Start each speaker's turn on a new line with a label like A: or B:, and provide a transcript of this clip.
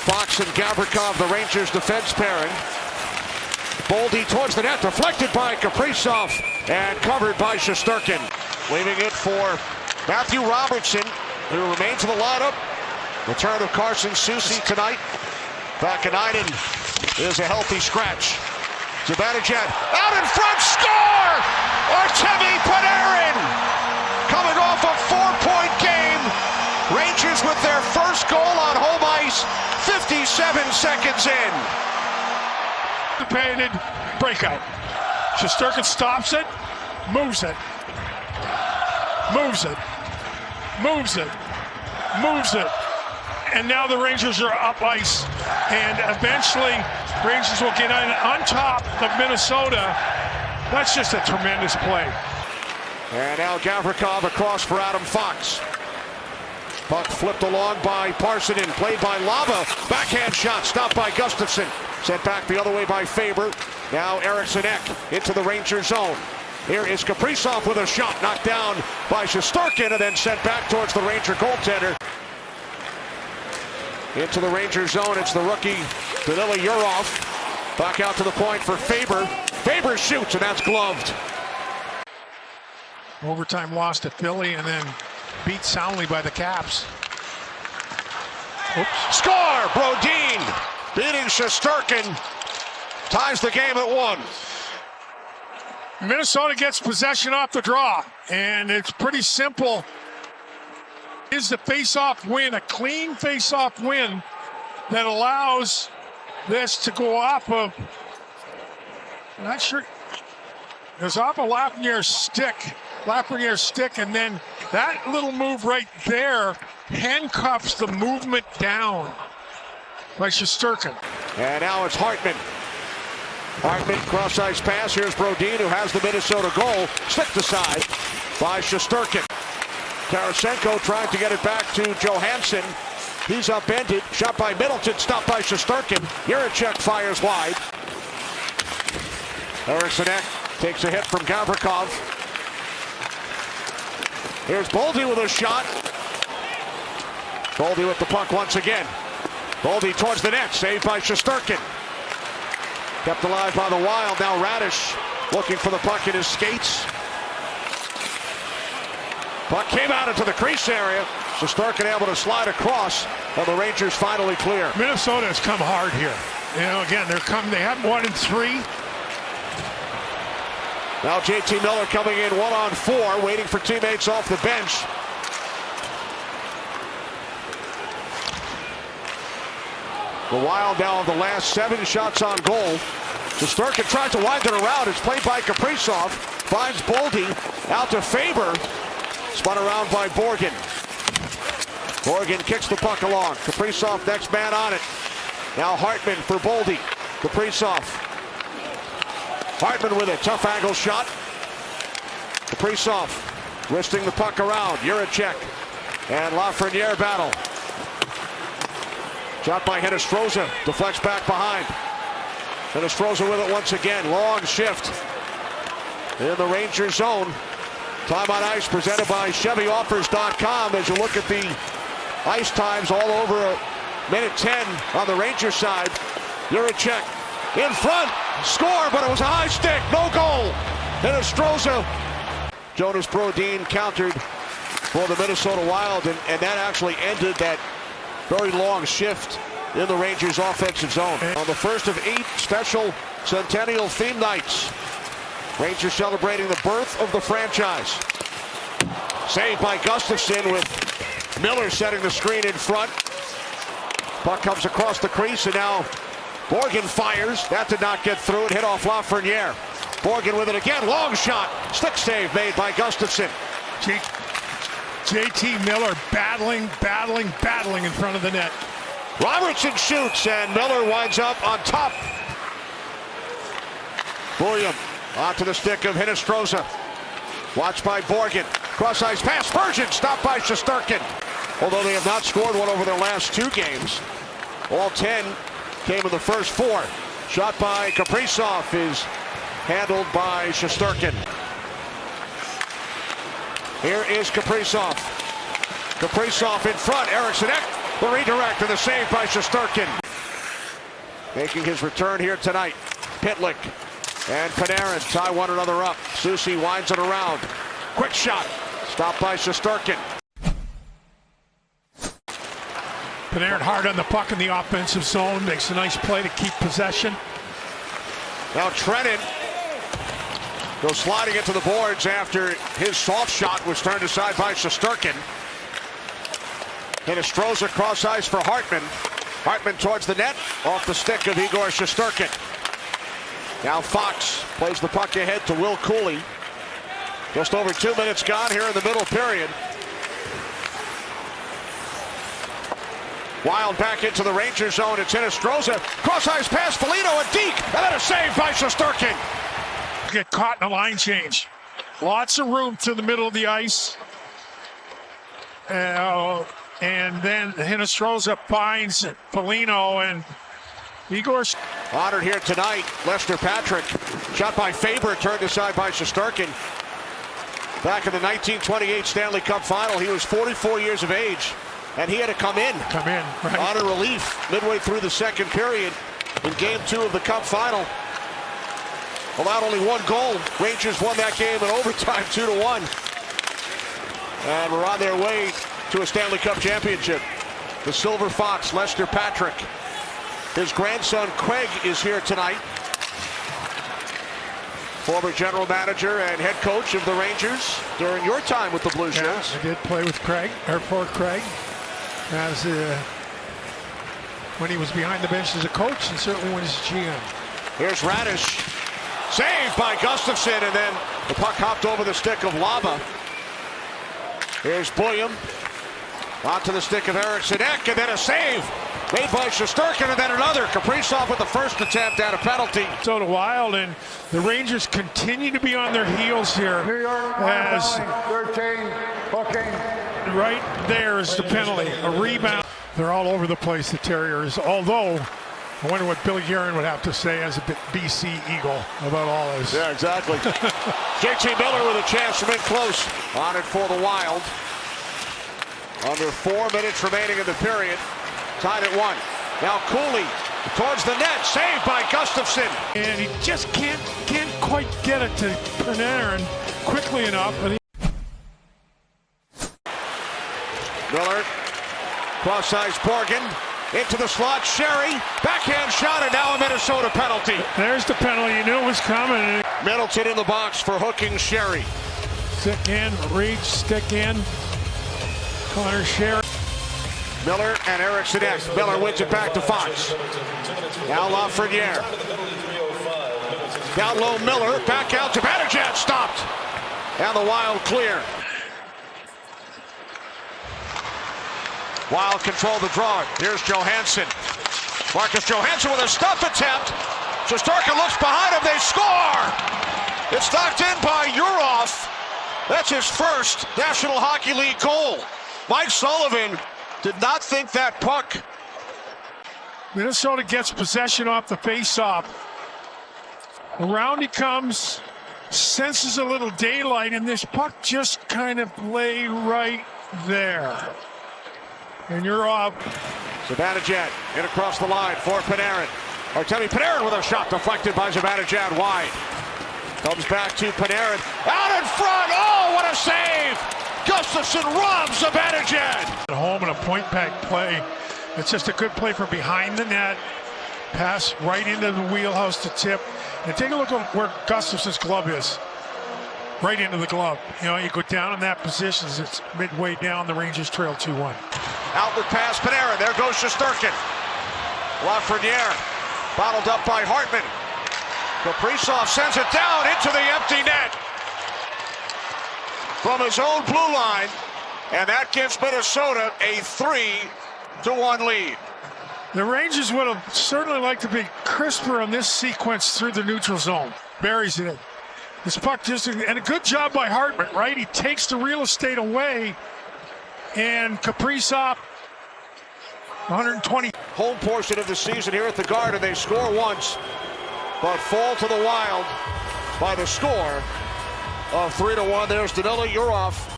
A: Fox and Gavrikov, the Rangers defense pairing. Boldy towards the net, deflected by Kaprizov and covered by Shesterkin. Leaving it for Matthew Robertson, who remains in the lineup. Return of Carson Soucy tonight. Vakanainen is a healthy scratch. Zibanejad out in front, score! Artemi Panarin coming off a 4-point game. Rangers with their first goal on home ice, 57 seconds in.
B: Anticipated breakout. Shesterkin stops it, moves it, moves it, moves it, moves it. And now the Rangers are up ice. And eventually, Rangers will get on top of Minnesota. That's just a tremendous play.
A: And now Gavrikov across for Adam Fox. Puck flipped along by Parsonen, played by Lava. Backhand shot stopped by Gustafsson. Sent back the other way by Faber. Now Eriksson Ek into the Ranger zone. Here is Kaprizov with a shot knocked down by Shesterkin and then sent back towards the Ranger goaltender. Into the Ranger zone, it's the rookie Danila Yurov. Back out to the point for Faber. Faber shoots and that's gloved.
B: Overtime loss to Philly and then beat soundly by the Caps.
A: Oops. Score! Brodin beating Shesterkin. Ties the game at 1.
B: Minnesota gets possession off the draw, and it's pretty simple. Is the face-off win a clean face-off win that allows this to go off of, I'm not sure, it's off of Lafreniere's stick, and then that little move right there handcuffs the movement down by Shesterkin.
A: And now it's Hartman. Hartman cross-ice pass. Here's Brodin, who has the Minnesota goal. Slipped aside by Shesterkin. Tarasenko trying to get it back to Johansson. He's upended. Shot by Middleton. Stopped by Shesterkin. Jiricek fires wide. Eriksson Ek takes a hit from Gavrikov. Here's Boldy with a shot. Boldy with the puck once again. Boldy towards the net. Saved by Shesterkin. Kept alive by the Wild. Now Radish looking for the puck in his skates. Puck came out into the crease area. Shesterkin able to slide across, and the Rangers finally clear.
B: Minnesota has come hard here. You know, again, they haven't won in 3.
A: Now JT Miller coming in 1-on-4, waiting for teammates off the bench. The Wild now on the last 7 shots on goal. Shesterkin tries to wind it around. It's played by Kaprizov. Finds Boldy out to Faber. Spun around by Borgen. Borgen kicks the puck along. Kaprizov next man on it. Now Hartman for Boldy. Kaprizov. Hartman with a tough angle shot. Kaprizov wristing the puck around. Jiricek and Lafreniere battle. Shot by Hinostroza. Deflects back behind. Hinostroza with it once again. Long shift in the Ranger zone. Time on ice presented by ChevyOffers.com. As you look at the ice times all over a minute 10 on the Ranger side. Jiricek in front. Score, but it was a high stick. No goal. Hinostroza. Jonas Brodin countered for the Minnesota Wild, and that actually ended that very long shift in the Rangers offensive zone. On the first of 8 special Centennial theme nights. Rangers celebrating the birth of the franchise. Saved by Gustafsson with Miller setting the screen in front. Puck comes across the crease and now Borgen fires. That did not get through. It hit off Lafreniere. Borgen with it again. Long shot. Stick save made by Gustafsson.
B: JT Miller battling in front of the net.
A: Robertson shoots and Miller winds up on top. William onto the stick of Hinostroza. Watched by Borgen. Cross-ice pass. Spurgeon stopped by Shesterkin. Although they have not scored one over their last 2 games. All 10 came in the first 4. Shot by Kaprizov is handled by Shesterkin. Here is Kaprizov. Kaprizov in front. Eriksson Ek The redirect and the save by Shesterkin. Making his return here tonight. Pitlick and Panarin tie one another up. Susie winds it around. Quick shot. Stopped by Shesterkin.
B: Panarin hard on the puck in the offensive zone. Makes a nice play to keep possession.
A: Now Trennan goes sliding into the boards after his soft shot was turned aside by Shesterkin. Hinostroza cross ice for Hartman. Hartman towards the net, off the stick of Igor Shesterkin. Now Fox plays the puck ahead to Will Cooley. Just over 2 minutes gone here in the middle period. Wild back into the Rangers zone. It's Hinostroza. Cross ice pass, Foligno, a deke, and then a save by Shesterkin.
B: Get caught in a line change. Lots of room to the middle of the ice. And then Hinostroza finds Foligno and Igor.
A: Honored here tonight, Lester Patrick. Shot by Faber, turned aside by Shesterkin. Back in the 1928 Stanley Cup Final, he was 44 years of age, and he had to come in
B: right.
A: on a relief midway through the second period in Game 2 of the Cup Final. Allowed only one goal. Rangers won that game in overtime 2-1. And we're on their way to a Stanley Cup championship. The Silver Fox, Lester Patrick. His grandson, Craig, is here tonight. Former general manager and head coach of the Rangers during your time with the Blue Jays.
B: Yeah, I did play with Craig, or for Craig, as when he was behind the bench as a coach, and certainly when he's GM.
A: Here's Radish. Saved by Gustafsson, and then the puck hopped over the stick of Lava. Here's Bulliam. Onto the stick of Eriksson Ek, and then a save made by Shesterkin, and then another. Kaprizov with the first attempt at a penalty.
B: So to Wild, and the Rangers continue to be on their heels here.
C: New-York,
B: as
C: 13, booking.
B: Right there is the penalty. A rebound. They're all over the place, the Terriers. Although, I wonder what Billy Guerin would have to say as a BC Eagle about all this.
A: Yeah, exactly. JT Miller with a chance from in close. On it for the Wild. Under 4 minutes remaining in the period. Tied at 1. Now Cooley towards the net. Saved by Gustafsson.
B: And he just can't quite get it to Panarin quickly enough.
A: Miller. Cross ice Borgen. Into the slot, Sherry, backhand shot, and now a Minnesota penalty.
B: There's the penalty, you knew it was coming.
A: Middleton in the box for hooking Sherry.
B: Stick in, reach, stick in. Connor Sherry.
A: Miller and Eriksson Ek. Miller wins it back to Fox. Now Lafreniere. Down low Miller, back out to Zibanejad, stopped. And the Wild clear. Wild control the draw. Here's Johansson. Marcus Johansson with a stuff attempt. Shesterkin looks behind him. They score! It's knocked in by Urov. That's his first National Hockey League goal. Mike Sullivan did not think that puck.
B: Minnesota gets possession off the faceoff. Around he comes, senses a little daylight, and this puck just kind of lay right there. And you're off.
A: Zibanejad in across the line for Panarin. Artemi Panarin with a shot deflected by Zibanejad wide. Comes back to Panarin. Out in front. Oh, what a save! Gustafsson robs Zibanejad.
B: At home in a point back play. It's just a good play from behind the net. Pass right into the wheelhouse to tip. And take a look at where Gustafsson's glove is. Right into the glove. You know, you go down in that position. It's midway down. The Rangers trail 2-1.
A: Outward pass, Panarin. There goes Shesterkin. Lafreniere bottled up by Hartman. Kaprizov sends it down into the empty net from his own blue line, and that gives Minnesota a 3-1 lead.
B: The Rangers would have certainly liked to be crisper on this sequence through the neutral zone. Buries it. This puck just, and a good job by Hartman, right? He takes the real estate away, and Kaprizov, 120.
A: Home portion of the season here at the Garden. They score once, but fall to the Wild by the score of 3-1. There's Danila Urov.